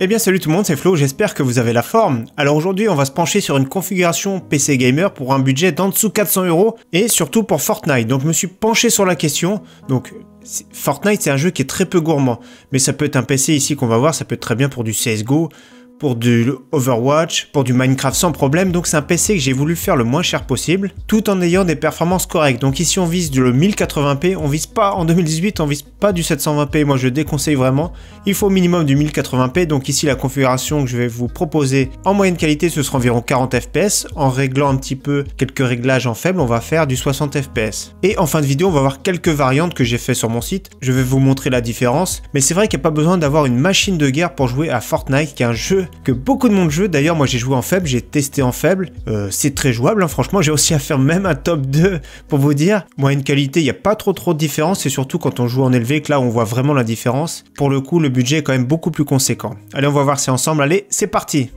Eh bien salut tout le monde, c'est Flo, j'espère que vous avez la forme. Alors aujourd'hui on va se pencher sur une configuration PC Gamer pour un budget d'en dessous 400 € et surtout pour Fortnite. Donc je me suis penché sur la question, donc Fortnite c'est un jeu qui est très peu gourmand, mais ça peut être un PC ici qu'on va voir, ça peut être très bien pour du CSGO, pour du Overwatch, pour du Minecraft sans problème, donc c'est un PC que j'ai voulu faire le moins cher possible, tout en ayant des performances correctes. Donc ici on vise le 1080p, on vise pas, en 2018 on vise pas du 720p, moi je déconseille vraiment, il faut au minimum du 1080p, donc ici la configuration que je vais vous proposer en moyenne qualité ce sera environ 40 fps, en réglant un petit peu quelques réglages en faible, on va faire du 60 fps. Et en fin de vidéo on va voir quelques variantes que j'ai fait sur mon site, je vais vous montrer la différence, mais c'est vrai qu'il n'y a pas besoin d'avoir une machine de guerre pour jouer à Fortnite, qui est un jeu que beaucoup de monde joue. D'ailleurs moi j'ai joué en faible, j'ai testé en faible, c'est très jouable hein. Franchement j'ai aussi à faire même un top 2 pour vous dire, moyenne qualité il n'y a pas trop de différence, c'est surtout quand on joue en élevé que là on voit vraiment la différence. Pour le coup le budget est quand même beaucoup plus conséquent. Allez on va voir ça ensemble, allez c'est parti.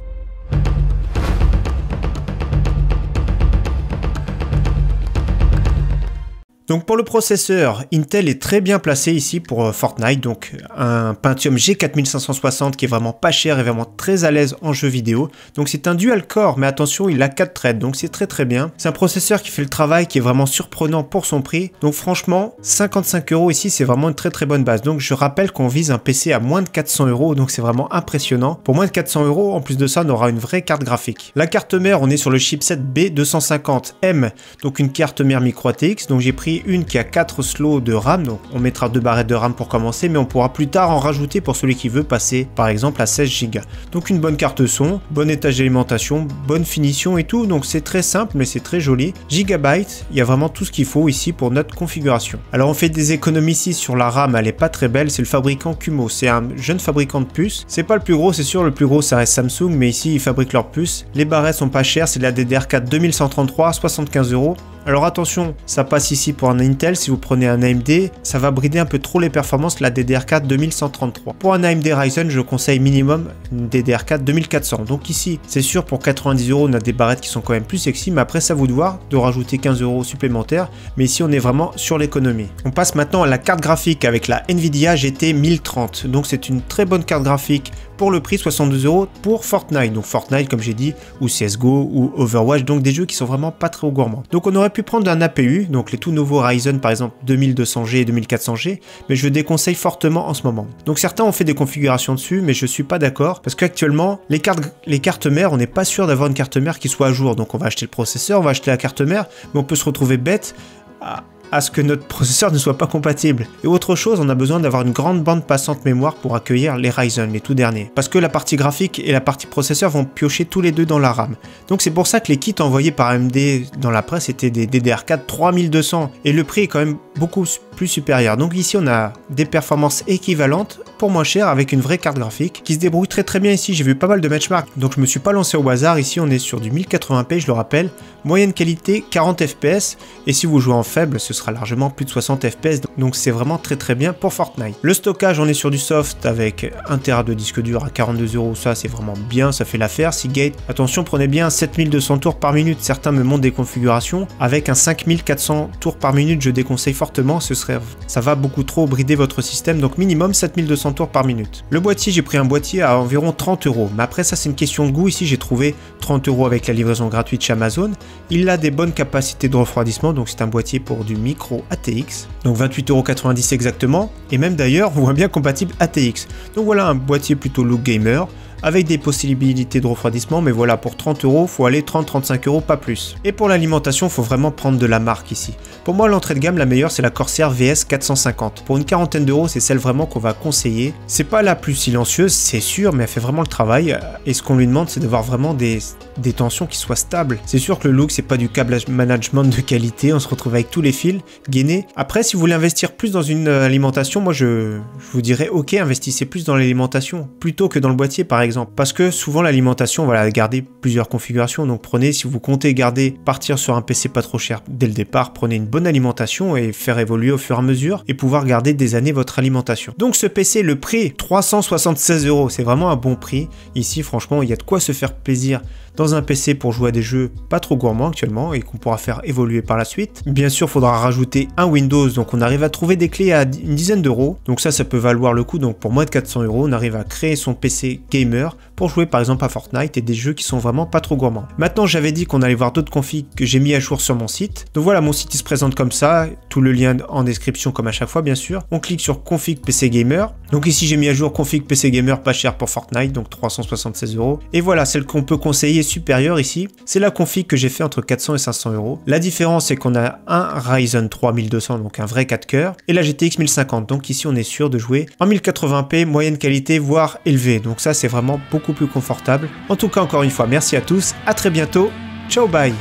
Donc pour le processeur, Intel est très bien placé ici pour Fortnite, donc un Pentium G4560 qui est vraiment pas cher et vraiment très à l'aise en jeu vidéo. Donc c'est un dual core, mais attention il a 4 threads, donc c'est très bien. C'est un processeur qui fait le travail, qui est vraiment surprenant pour son prix. Donc franchement, 55 € ici c'est vraiment une très bonne base. Donc je rappelle qu'on vise un PC à moins de 400 €, donc c'est vraiment impressionnant. Pour moins de 400 €, en plus de ça on aura une vraie carte graphique. La carte mère, on est sur le chipset B250M, donc une carte mère micro ATX, donc j'ai pris une qui a 4 slots de RAM, donc on mettra 2 barrettes de RAM pour commencer, mais on pourra plus tard en rajouter pour celui qui veut passer par exemple à 16 Go. Donc une bonne carte son, bon étage d'alimentation, bonne finition et tout, donc c'est très simple mais c'est très joli. Gigabyte, il y a vraiment tout ce qu'il faut ici pour notre configuration. Alors on fait des économies ici sur la RAM, elle est pas très belle, c'est le fabricant Kumo, c'est un jeune fabricant de puces, c'est pas le plus gros, c'est sûr le plus gros ça reste Samsung, mais ici ils fabriquent leurs puces. Les barrettes sont pas chères, c'est de la DDR4 2133 à 75 €. Alors attention, ça passe ici pour un Intel, si vous prenez un AMD, ça va brider un peu trop les performances de la DDR4 2133. Pour un AMD Ryzen, je conseille minimum une DDR4 2400. Donc ici, c'est sûr pour 90 €, on a des barrettes qui sont quand même plus sexy, mais après ça vous de voir de rajouter 15 € supplémentaires, mais ici on est vraiment sur l'économie. On passe maintenant à la carte graphique avec la Nvidia GT 1030. Donc c'est une très bonne carte graphique pour le prix 62 € pour Fortnite. Donc Fortnite comme j'ai dit, ou CSGO, ou Overwatch, donc des jeux qui sont vraiment pas très gourmands. Donc on aurait pu prendre un APU, donc les tout nouveaux Ryzen par exemple 2200G et 2400G, mais je déconseille fortement en ce moment. Donc certains ont fait des configurations dessus, mais je suis pas d'accord, parce qu'actuellement les cartes mères, on n'est pas sûr d'avoir une carte mère qui soit à jour. Donc on va acheter le processeur, on va acheter la carte mère, mais on peut se retrouver bête à ce que notre processeur ne soit pas compatible. Et autre chose, on a besoin d'avoir une grande bande passante mémoire pour accueillir les Ryzen, les tout derniers. Parce que la partie graphique et la partie processeur vont piocher tous les deux dans la RAM. Donc c'est pour ça que les kits envoyés par AMD dans la presse étaient des DDR4 3200. Et le prix est quand même beaucoup plus supérieur. Donc ici on a des performances équivalentes pour moins cher avec une vraie carte graphique qui se débrouille très bien ici. J'ai vu pas mal de benchmarks, donc je me suis pas lancé au hasard. Ici on est sur du 1080p, je le rappelle, moyenne qualité 40 fps, et si vous jouez en faible ce sera largement plus de 60 fps, donc c'est vraiment très bien pour Fortnite. Le stockage, on est sur du soft avec 1 Tera de disque dur à 42 €, ça c'est vraiment bien, ça fait l'affaire. Seagate, attention, prenez bien 7200 tours par minute, certains me montrent des configurations avec un 5400 tours par minute, je déconseille fortement, ça va beaucoup trop brider votre système, donc minimum 7200 tours par minute. Le boîtier, j'ai pris un boîtier à environ 30 €, mais après ça c'est une question de goût. Ici j'ai trouvé 30 € avec la livraison gratuite chez Amazon. Il a des bonnes capacités de refroidissement, donc c'est un boîtier pour du micro ATX, donc 28,90 € exactement, et même d'ailleurs on voit bien compatible ATX. Donc voilà un boîtier plutôt look gamer, avec des possibilités de refroidissement, mais voilà, pour 30 €, faut aller 30-35 €, pas plus. Et pour l'alimentation, faut vraiment prendre de la marque ici. Pour moi, l'entrée de gamme, la meilleure, c'est la Corsair VS 450. Pour une quarantaine d'euros, c'est celle vraiment qu'on va conseiller. C'est pas la plus silencieuse, c'est sûr, mais elle fait vraiment le travail. Et ce qu'on lui demande, c'est d'avoir vraiment des tensions qui soient stables. C'est sûr que le look, c'est pas du câblage management de qualité, on se retrouve avec tous les fils gainés. Après, si vous voulez investir plus dans une alimentation, moi je vous dirais, ok, investissez plus dans l'alimentation, plutôt que dans le boîtier par exemple. Parce que souvent l'alimentation, on va la garder plusieurs configurations, donc prenez, si vous comptez partir sur un PC pas trop cher dès le départ, prenez une bonne alimentation et faire évoluer au fur et à mesure et pouvoir garder des années votre alimentation. Donc ce PC, le prix 376 €, c'est vraiment un bon prix. Ici franchement il y a de quoi se faire plaisir dans un PC pour jouer à des jeux pas trop gourmands actuellement et qu'on pourra faire évoluer par la suite. Bien sûr, il faudra rajouter un Windows, donc on arrive à trouver des clés à une dizaine d'euros, donc ça peut valoir le coup. Donc pour moins de 400 €, on arrive à créer son PC gamer gamer pour jouer par exemple à Fortnite et des jeux qui sont vraiment pas trop gourmands. Maintenant, j'avais dit qu'on allait voir d'autres configs que j'ai mis à jour sur mon site. Donc voilà, mon site il se présente comme ça, tout le lien en description comme à chaque fois bien sûr. On clique sur config PC Gamer. Donc ici j'ai mis à jour config PC Gamer pas cher pour Fortnite, donc 376 €. Et voilà, celle qu'on peut conseiller supérieure ici, c'est la config que j'ai fait entre 400 et 500 €. La différence c'est qu'on a un Ryzen 3200, donc un vrai 4 coeurs, et la GTX 1050. Donc ici on est sûr de jouer en 1080p, moyenne qualité, voire élevée. Donc ça c'est vraiment beaucoup plus confortable. En tout cas, encore une fois, merci à tous, à très bientôt, ciao bye.